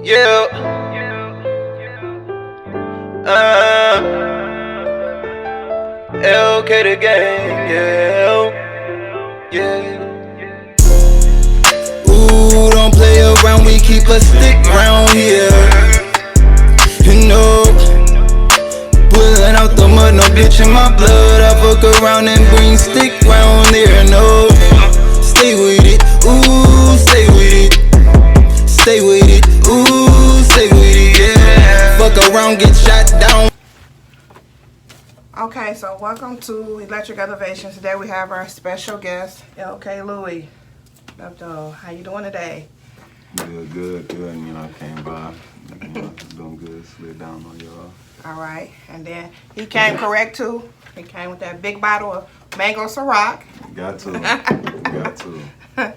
Yeah. LK the gang. Yeah. Yeah. Ooh, don't play around, we keep a stick round here. You know, pulling out the mud, no bitch in my blood. I fuck around and bring stick round there. No, stay with it, ooh, stay with it. Stay with it, ooh, stay with it, yeah. Fuck around, get shot down. Okay, so welcome to Electric Elevation. Today we have our special guest, LK Louie. How you doing today? Good. You know, I came by, doing good, slid down on y'all. All right, and then he came correct too. He came with that big bottle of mango Ciroc. Got to.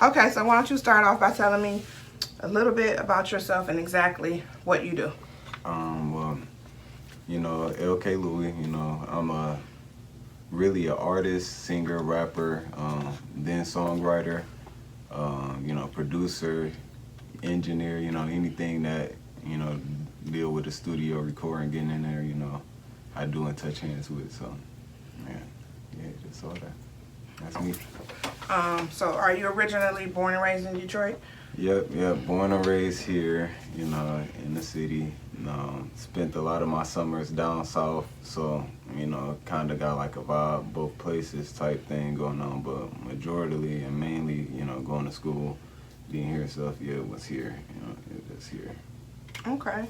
Okay, so why don't you start off by telling me a little bit about yourself and exactly what you do. Well, you know, LK Louie, you know, I'm really an artist, singer, rapper, then songwriter, you know, producer, engineer, you know, anything that, you know, deal with the studio, recording, getting in there, you know, I do and touch hands with, so, yeah, just all that. That's me. So are you originally born and raised in Detroit? Yep, born and raised here, you know, in the city. Spent a lot of my summers down south, so, you know, kind of got like a vibe, both places type thing going on, but majorly and mainly, you know, going to school, being here and stuff, yeah, it was here, you know, it was here. Okay.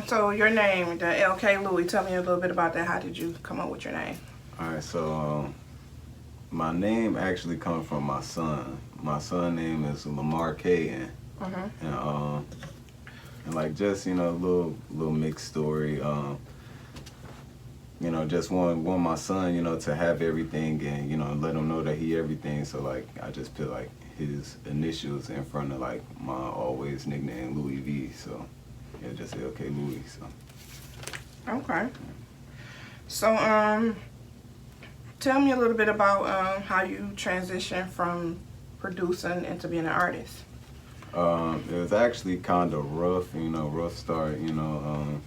So your name, the LK Louie, tell me a little bit about that. How did you come up with your name? Alright, so, my name actually comes from my son. My son's name is Lamar K. And like just, you know, a little mixed story. You know, just want my son, you know, to have everything and, you know, let him know that he everything. So like I just put like his initials in front of like my always nickname Louie V. So yeah, just LK Louie. So Okay. So tell me a little bit about how you transitioned from producing into being an artist. it was actually kind of rough, you know, rough start, you know,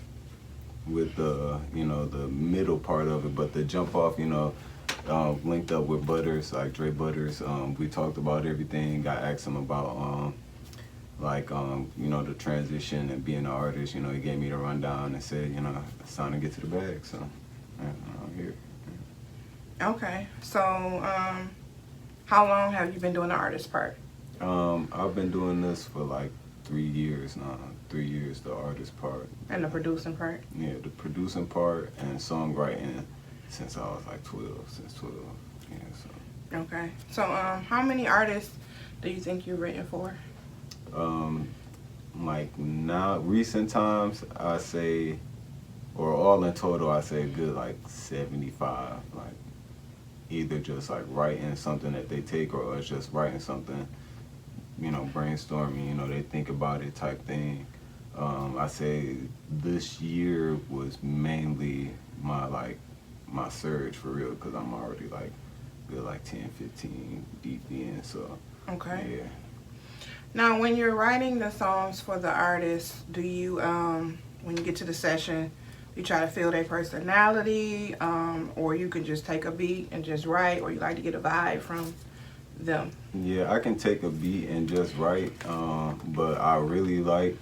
with the, you know, the middle part of it, but the jump off, you know, linked up with Butters, like Dre Butters. We talked about everything. I asked him about, you know, the transition and being an artist. You know, he gave me the rundown and said, you know, it's time to get to the bag. So, yeah, I'm here. Okay. So how long have you been doing the artist part? I've been doing this for like 3 years now. 3 years, the artist part. And the producing part? Yeah, the producing part and songwriting since I was like 12, since 12. Yeah, so. Okay. So how many artists do you think you've written for? Like now, recent times, I say, or all in total, I say a good like 75. Like either just like writing something that they take or it's just writing something, you know, brainstorming, you know, they think about it type thing. I say this year was mainly my surge for real, because I'm already like good like 10, 15 deep in, so Okay. yeah. Now, when you're writing the songs for the artists, do you, when you get to the session, you try to feel their personality, or you can just take a beat and just write, or you like to get a vibe from them? Yeah, I can take a beat and just write, but I really like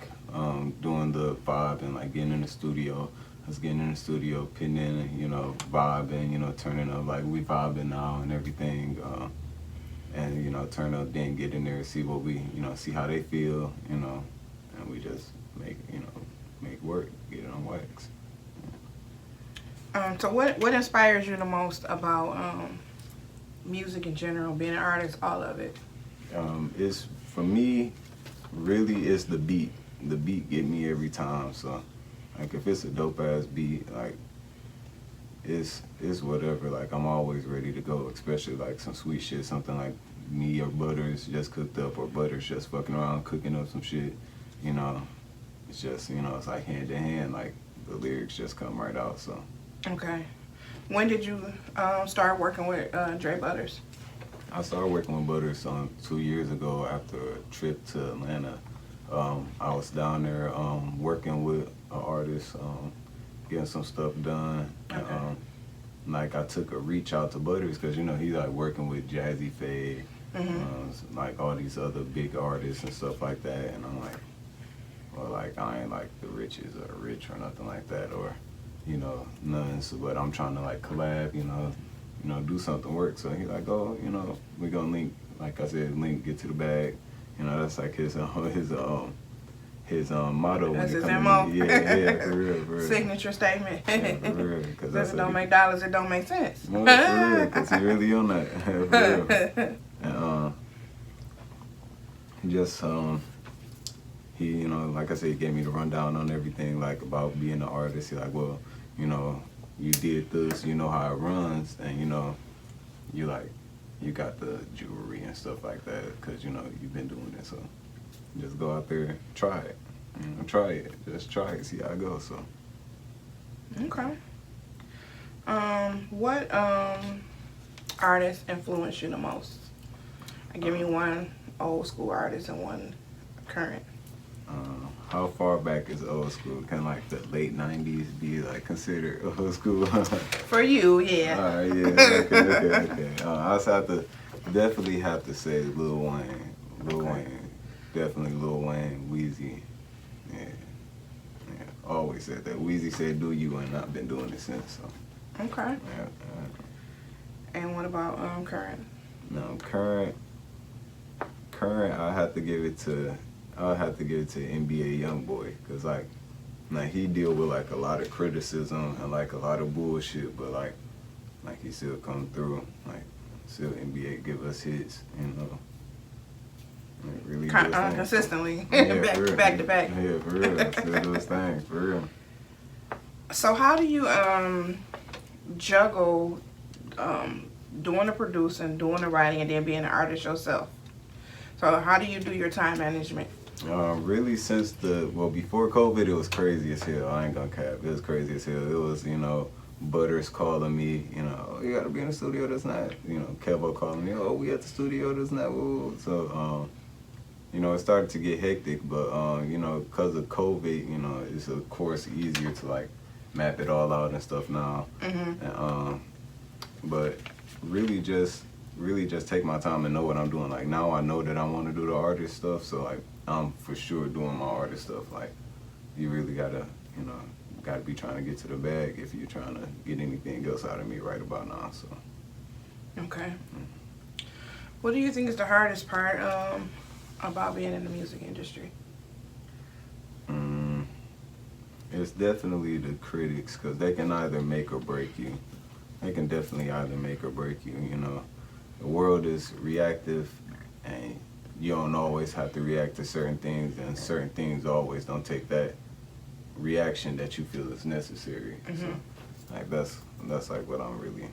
doing the vibe and like getting in the studio. Us getting in the studio, putting in, you know, vibing, you know, turning up like we vibing now and everything, and you know, turn up, then get in there, see what we, you know, see how they feel, you know, and we just make, you know, make work, get it on wax. So what inspires you the most about music in general, being an artist, all of it? It's, for me, really it's the beat. The beat get me every time, so like if it's a dope ass beat, like it's whatever, like I'm always ready to go, especially like some sweet shit, something like me or Butters just cooked up, or Butters just fucking around cooking up some shit, you know, it's just, you know, it's like hand in hand, like the lyrics just come right out, so. Okay. When did you start working with Dre Butters? I started working with Butters 2 years ago after a trip to Atlanta. I was down there working with an artist, getting some stuff done. Okay. And, like I took a reach out to Butters because you know he's like working with Jazzy Faye, like all these other big artists and stuff like that. And I'm like, well, like I ain't like the richest or rich or nothing like that, or you know none. So, but I'm trying to like collab, you know, do something work. So he's like, oh, you know, we gonna link. Like I said, link, get to the bag. You know, that's like his motto. That's when his it MO. comes yeah, for real. Signature statement. Yeah, for real. If it don't make dollars, it don't make sense. For real, because he really on that. For real. And just, he, you know, like I said, he gave me the rundown on everything, like, about being an artist. He's like, well, you know, you did this, you know how it runs, and, you know, you, like, you got the jewelry and stuff like that, because, you know, you've been doing it, so just go out there, try it. You know, try it. Just try it, see how it goes, so. Okay. What artist influenced you the most? Give me one old school artist and one current. How far back is old school? Can like the late 90s be like considered old school? For you, yeah. All right, yeah, okay. I definitely have to say Lil Wayne. Wayne, definitely Lil Wayne, Weezy. Yeah, always said that. Weezy said, "Do you?" and I've been doing it since. So. Okay. Yeah. And what about current? No, current. I have to give it to NBA YoungBoy, cause like he deal with like a lot of criticism and like a lot of bullshit, but like he still come through, like still NBA give us hits, you know. Like, really Consistently, yeah, back to back. Yeah, for real. Still do his thing, for real. So how do you juggle doing the producing, doing the writing, and then being an artist yourself? So how do you do your time management? Really since before COVID, it was crazy as hell. I ain't gonna cap. It was crazy as hell. It was, you know, Butters calling me, you know, oh, you gotta be in the studio this night. You know, Kevo calling me, oh, we at the studio this night. Woo. So, you know, it started to get hectic, but, you know, because of COVID, you know, it's of course easier to like map it all out and stuff now. And, but really just take my time and know what I'm doing. Like now I know that I want to do the artist stuff, so like I'm for sure doing my artist stuff. Like you really gotta be trying to get to the bag if you're trying to get anything else out of me right about now. So. Okay. What do you think is the hardest part about being in the music industry? It's definitely the critics, because they can either make or break you. They can definitely either make or break you, you know. The world is reactive, and you don't always have to react to certain things, and certain things always don't take that reaction that you feel is necessary. So, like that's like what I'm really,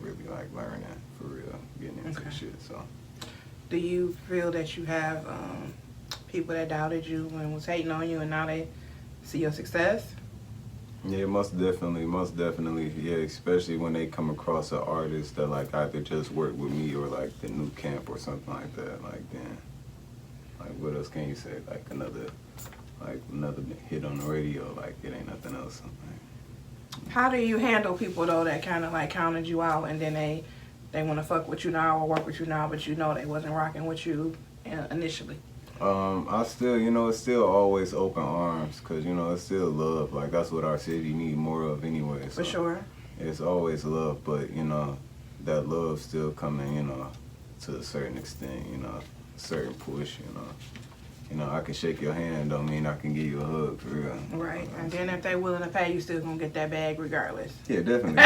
really like learning for real, getting into shit. So, do you feel that you have people that doubted you and was hating on you, and now they see your success? Yeah, most definitely. Yeah, especially when they come across an artist that like either just worked with me or like the new camp or something like that. Like then, like what else can you say? Like another hit on the radio. Like it ain't nothing else. How do you handle people though that kind of like counted you out, and then they want to fuck with you now or work with you now, but you know they wasn't rocking with you initially? I still, it's still always open arms, because, it's still love. Like, that's what our city need more of anyway. So for sure. It's always love, but, that love still coming, to a certain extent, a certain push, I can shake your hand, don't mean I can give you a hug, for real. Right, and then if they willing to pay, you still gonna get that bag regardless. Yeah, definitely.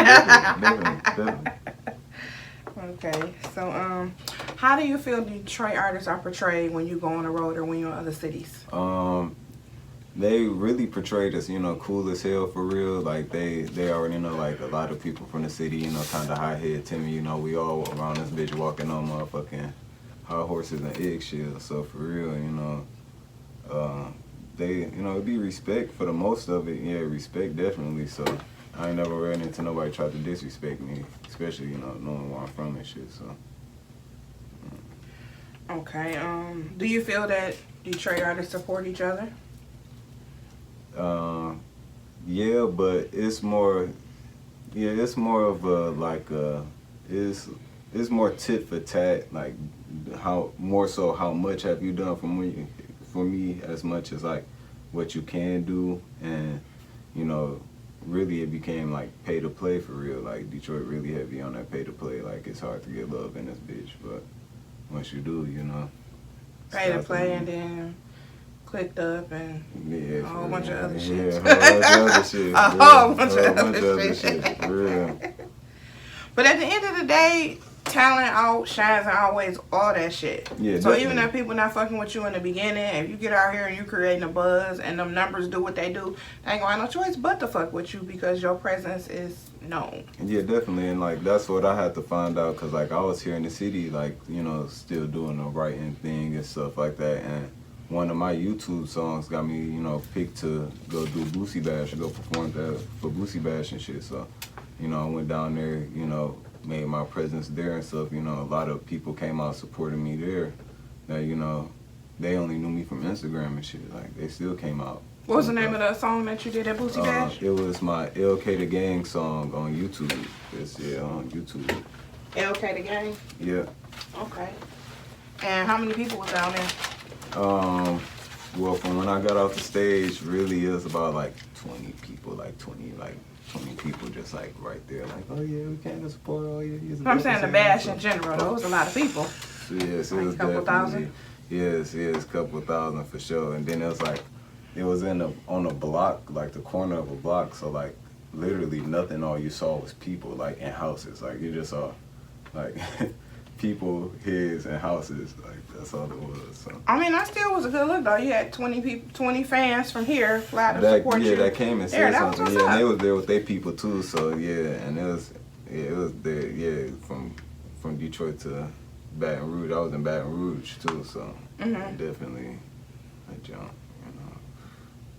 Okay, so how do you feel Detroit artists are portrayed when you go on the road or when you're in other cities? They really portrayed us, cool as hell for real. Like they already know, like a lot of people from the city, kind of high-head Timmy, we all around this bitch walking on motherfucking high horses and eggshells. So for real, they, it'd be respect for the most of it. Yeah, respect definitely. So I ain't never ran into nobody try to disrespect me, especially, knowing where I'm from and shit, so. Okay, do you feel that Detroit artists support each other? Yeah, but it's more. Yeah, it's more of a like it's more tit for tat. Like how more so how much have you done for me as much as like what you can do, and you know really it became like pay to play for real. Like Detroit really heavy on that pay to play. Like it's hard to get love in this bitch, but once you do, you know. Pay to play and then clicked up and Yeah, a whole bunch of other shit. Yeah, a whole bunch of other shit. A whole bunch of other shit. For real. But at the end of the day, talent outshines always all that shit. Yeah, so definitely. even if people not fucking with you in the beginning, if you get out here and you creating a buzz and them numbers do what they do, they ain't gonna have no choice but to fuck with you because your presence is known. Yeah, definitely. And like that's what I had to find out, because like I was here in the city, like, you know, still doing the writing thing and stuff like that, and one of my YouTube songs got me, you know, picked to go do Boosie Bash and go perform that for Boosie Bash and shit. So, you know, I went down there, you know, made my presence there and stuff. You know, a lot of people came out supporting me there that, you know, they only knew me from Instagram and shit. Like, they still came out. What was the name of the song that you did at Boosie Bash? It was my LK the Gang song on YouTube. It's, yeah, on YouTube. LK the Gang? Yeah. Okay. And how many people was down there? Well, from when I got off the stage, really it was about like 20 people, like 20 people just like right there, like, oh yeah, we came to support, oh yeah, he's a I'm saying the bash in general, there was a lot of people. Yes, it Like was a couple definitely, thousand? yes, a couple thousand for sure. And then it was like, it was on a block, like the corner of a block, so like literally nothing, all you saw was people, like in houses, like you just saw like people, heads, and houses, like that's all it was. So. I mean, that still was a good look though. You had 20 people, 20 fans from here fly to support you. Yeah, that came and said that something. was Yeah, and they was there with their people too. So yeah, and it was there. Yeah, from Detroit to Baton Rouge. I was in Baton Rouge too. So definitely a jump. You know,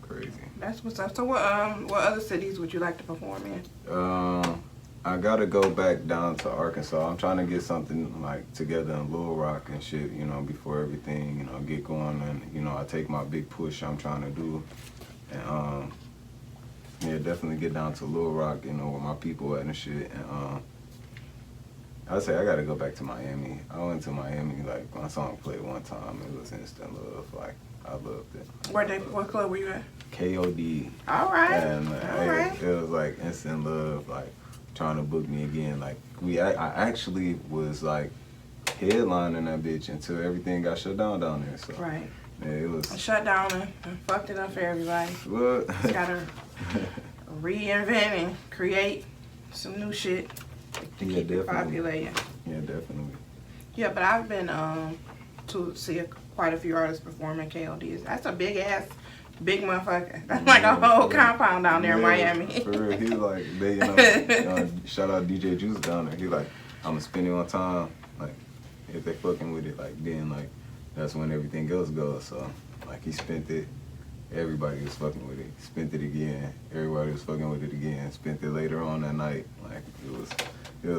crazy. That's what's up. So what other cities would you like to perform in? I gotta go back down to Arkansas. I'm trying to get something like together in Little Rock and shit, you know, before everything, you know, get going, and you know, I take my big push I'm trying to do, and yeah, definitely get down to Little Rock, you know, where my people at and shit, and I'd say I gotta go back to Miami. I went to Miami, like my song played one time, it was instant love, like I loved it. What club were you at? KLD. All right. And All right. it was like instant love, like trying to book me again. Like I actually was like headlining that bitch until everything got shut down there. So Right. yeah, it was Shut down and fucked it up for everybody. what? Just gotta reinvent and create some new shit to Yeah, keep it definitely. populating. Yeah, definitely. Yeah, but I've been to see quite a few artists perform in KLDs. That's a big motherfucker. That's like a whole compound down there in Miami. For real, he like they shout out DJ Juice down there. He like, I'ma spend it on time. Like if they fucking with it, like then like that's when everything else goes. So like he spent it. Everybody was fucking with it. Spent it again. Everybody was fucking with it again. Spent it later on that night. Like it was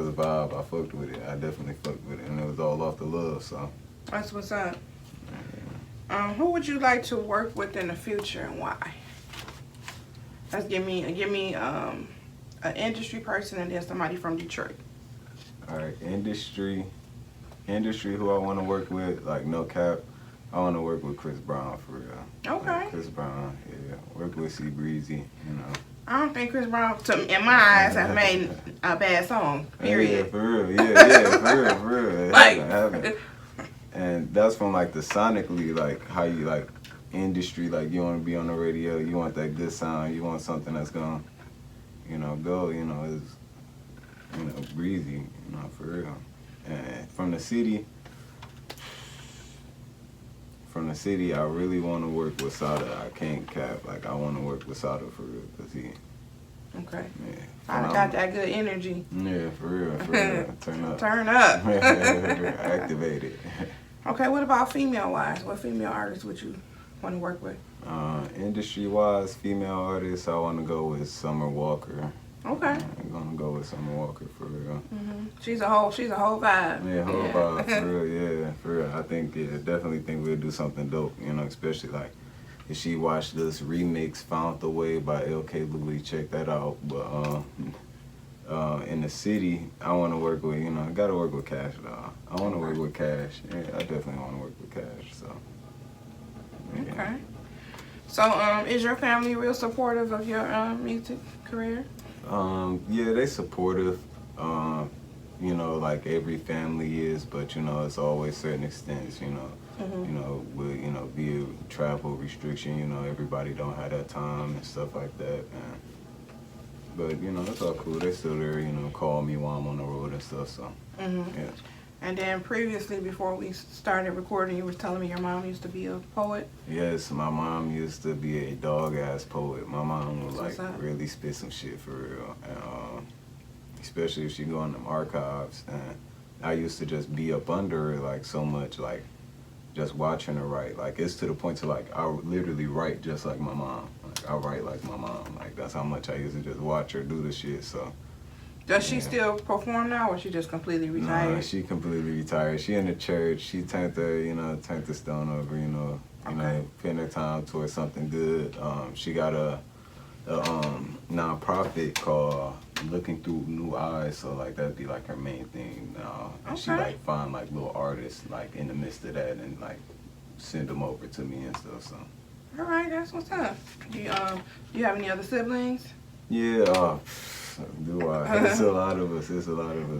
a vibe. I fucked with it. I definitely fucked with it, and it was all off the love. So That's what's up. Who would you like to work with in the future and why? Let's give me an industry person and then somebody from Detroit. all right, industry. Who I want to work with, like no cap. I want to work with Chris Brown for real. Okay. Like, Chris Brown, yeah. Work with C Breezy, you know. I don't think Chris Brown, in my eyes, has made a bad song. Period. Yeah, for real. Yeah, for real. It Like- happened. And that's from like the sonically, like how you like industry, like you want to be on the radio, you want that good sound, you want something that's gonna, you know, go, you know, is, you know, breezy, you know, for real. And from the city, I really want to work with Sada. I can't cap. Like I want to work with Sada for real, cause he, Okay. yeah. I got that good energy. Yeah, for real. Turn up. Turn up. Activate it. Okay, what about female-wise? What female artists would you want to work with? Industry-wise, female artists, I want to go with Summer Walker. Okay. I'm gonna go with Summer Walker for real. She's a whole vibe. Yeah, whole vibe for real. Yeah, for real. I think definitely think we'll do something dope. You know, especially like if she watched this remix "Found the Way" by Louie, check that out. But in the city, I want to work with I gotta work with Cash though. I want to work with Cash. Yeah, I definitely want to work with Cash. So. Yeah. Okay. So, is your family real supportive of your music career? Yeah, they supportive. Like every family is, but it's always certain extents. With via travel restriction, everybody don't have that time and stuff like that. But it's all cool. They still there. Call me while I'm on the road and stuff. So yeah. And then previously, before we started recording, you were telling me your mom used to be a poet? Yes, my mom used to be a dog-ass poet. My mom would really spit some shit for real. And, especially if she go in them archives. And I used to just be up under her like so much, like just watching her write. Like it's to the point to like I would literally write just like my mom. Like I write like my mom. Like that's how much I used to just watch her do the shit. So. Does she still perform now, or she just completely retired? No, she completely retired. She in the church. She turned the stone over. Putting her time towards something good. She got a nonprofit called Looking Through New Eyes. So like that'd be like her main thing now. And she like find like little artists like in the midst of that and like send them over to me and stuff. So. All right, that's what's up. Do you have any other siblings? Yeah. Do I? It's a lot of us.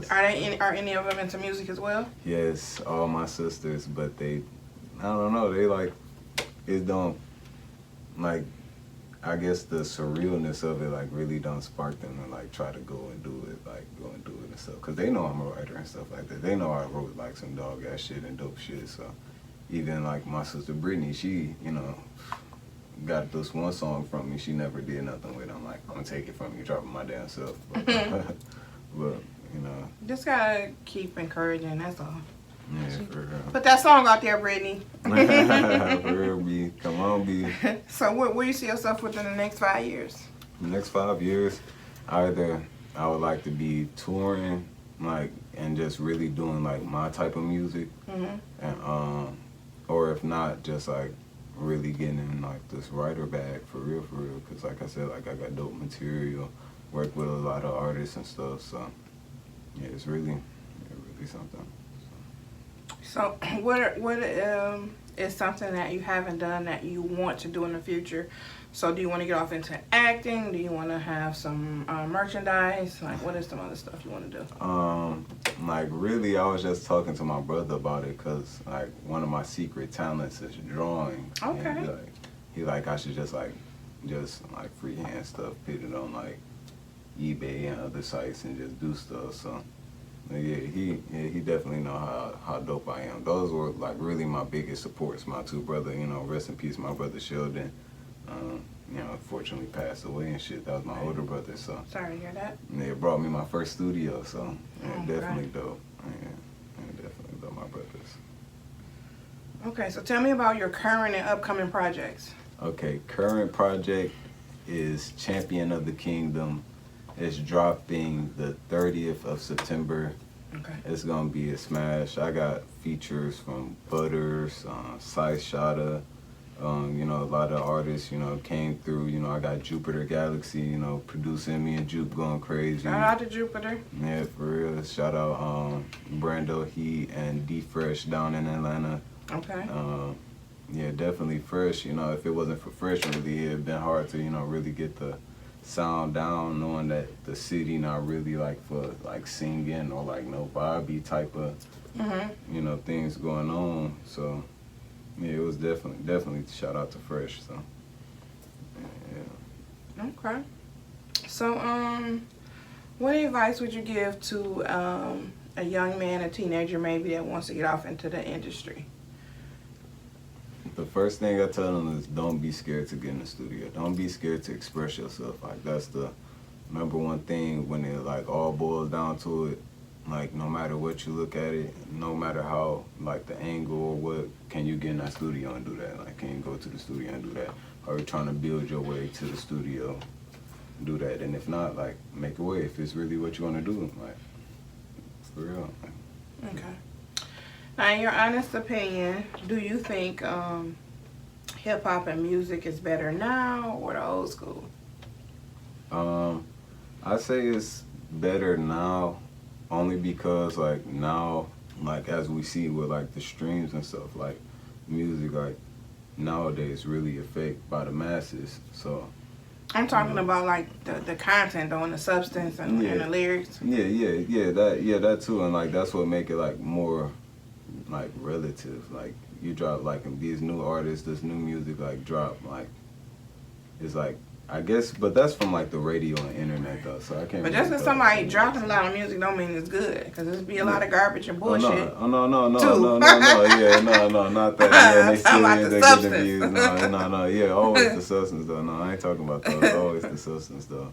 Are any of them into music as well? Yes, all my sisters, but I don't know. They like it don't like. I guess the surrealness of it like really don't spark them to like try to go and do it and stuff. Cause they know I'm a writer and stuff like that. They know I wrote like some dog ass shit and dope shit. So even like my sister Brittany, she got this one song from me. She never did nothing with it. I'm like, I'm gonna take it from you, drop it my damn self. But just gotta keep encouraging. That's all. Yeah, for real. Put that song out there, Brittany. For real, B. Come on, B. So where you see yourself within the next 5 years? The next 5 years, either I would like to be touring, like, and just really doing like my type of music, and or if not, just like really getting in like this writer bag for real, because like I said, like I got dope material, work with a lot of artists and stuff, so yeah, it's really something. So what is something that you haven't done that you want to do in the future? So do you want to get off into acting? Do you want to have some merchandise? Like what is some other stuff you want to do? Like really, I was just talking to my brother about it because like one of my secret talents is drawing. Okay. And he like I should just freehand stuff, put it on like eBay and other sites and just do stuff. So yeah, he definitely know how dope I am. Those were like really my biggest supports. My two brothers, rest in peace, my brother Sheldon. Unfortunately passed away and shit. That was my older brother, so. Sorry to hear that. And they brought me my first studio, so definitely dope. Yeah, definitely love my brothers. Okay, so tell me about your current and upcoming projects. Okay, current project is Champion of the Kingdom. It's dropping the 30th of September. Okay. It's gonna be a smash. I got features from Butters, Size Shada. A lot of artists, came through. I got Jupiter Galaxy, producing me and Jupe going crazy. Shout out to Jupiter. Yeah, for real. Shout out Brando Heat and D Fresh down in Atlanta. Okay. Yeah, definitely Fresh. If it wasn't for Fresh, really, it'd been hard to, really get the sound down, knowing that the city not really like for like singing or like no vibey type of, things going on. So. Yeah, it was definitely shout out to Fresh. So, yeah. Okay. So, what advice would you give to a young man, a teenager maybe, that wants to get off into the industry? The first thing I tell them is don't be scared to get in the studio. Don't be scared to express yourself. Like that's the number one thing when it like all boils down to it. Like, no matter what you look at it, no matter how, like, the angle or what, can you get in that studio and do that? Like, can you go to the studio and do that? Or are you trying to build your way to the studio? do that. And if not, like, make a way if it's really what you want to do. Like, for real. Okay. Now, in your honest opinion, do you think hip hop and music is better now or the old school? I say it's better now, only because like now, like as we see with like the streams and stuff, like music like nowadays really affected by the masses. So I'm talking about like the content though, and the substance and the lyrics. That too, and like that's what make it like more like relative. Like you drop like these new artists, this new music like drop, like it's like I guess, but that's from like the radio and internet though, so I can't. But just because somebody dropping a lot of music don't mean it's good, because there's be a lot of garbage and bullshit. No, not that. Yeah, they still get the views. No, always the substance though. No, I ain't talking about those. Always the substance though.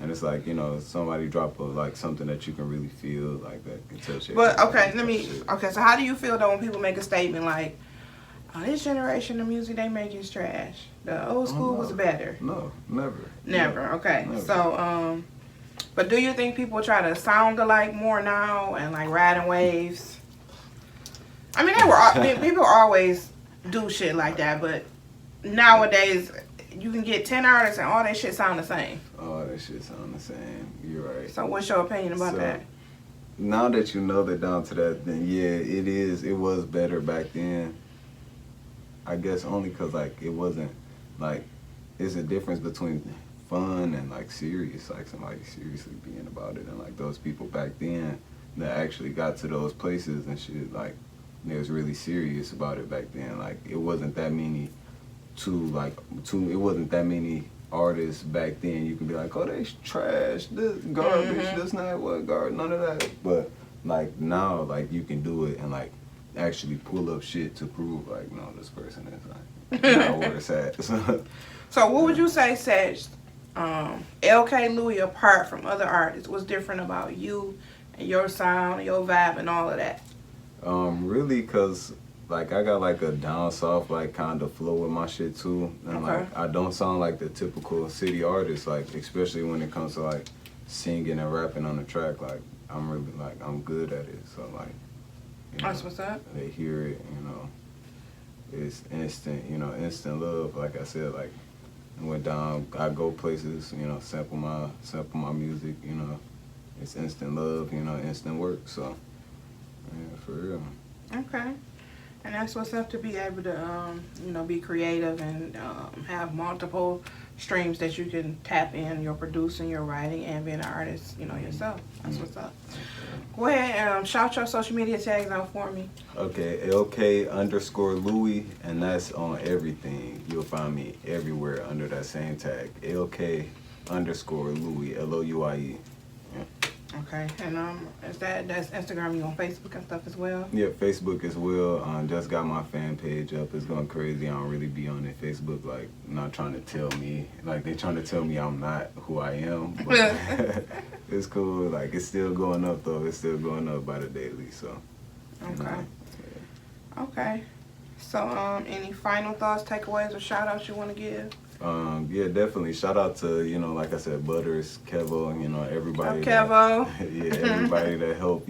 And it's like, somebody drop like something that you can really feel like that can touch it. But okay, so how do you feel though when people make a statement like, oh, this generation of music they make is trash. The old school was better. No, never. Never. Okay. Never. So, but do you think people try to sound alike more now and like riding waves? I mean, people always do shit like that, but nowadays you can get 10 artists and all that shit sound the same. All that shit sound the same. You're right. So what's your opinion about that? Now that you know that down to that, then yeah, it is. It was better back then. I guess only because like it wasn't like there's a difference between fun and like serious, like somebody seriously being about it, and like those people back then that actually got to those places and shit, like they was really serious about it back then. Like it wasn't that many it wasn't that many artists back then you can be like, oh, they trash, this garbage, this not what garbage, none of that. But like now, like you can do it and like actually pull up shit to prove like, no, this person is like not where it's at. So what would you say sets LK Louie apart from other artists? What's different about you and your sound, your vibe, and all of that? Really, cause like I got like a down south like kind of flow with my shit too, and like I don't sound like the typical city artist, like especially when it comes to like singing and rapping on the track. Like I'm really like I'm good at it, so like. That's what's up. They hear it, it's instant love. Like I said, like I went down, I go places, sample my music, it's instant love, instant work. So, yeah, for real. Okay. And that's what's up, to be able to, be creative and have multiple streams that you can tap in. Your producing, your writing, and being an artist, yourself. That's what's up. Go ahead and shout your social media tags out for me. Okay, LK_Louie, and that's on everything. You'll find me everywhere under that same tag. LK_Louie, LOUIE. Yeah. Okay, and that's Instagram. You on Facebook and stuff as well? Yeah, Facebook as well. Just got my fan page up. It's going crazy. I don't really be on it. Facebook, like, not trying to tell me, like they trying to tell me I'm not who I am. But it's cool. Like it's still going up though. It's still going up by the daily. So. Okay. Yeah. Okay. So, any final thoughts, takeaways, or shout outs you want to give? Yeah, definitely. Shout out to, like I said, Butters, Kevo, everybody. Kevo. Everybody that helped,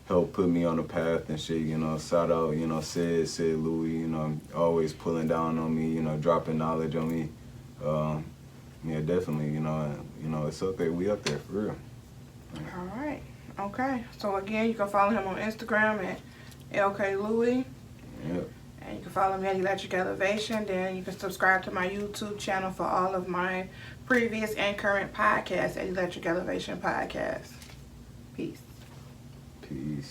help put me on the path and shit, shout out, Sid Louie, always pulling down on me, dropping knowledge on me. Yeah, definitely, it's up there. We up there for real. All right. Okay. So again, you can follow him on Instagram at LK Louie. Yep. And you can follow me at Electric Elevation. Then you can subscribe to my YouTube channel for all of my previous and current podcasts at Electric Elevation Podcast. Peace. Peace.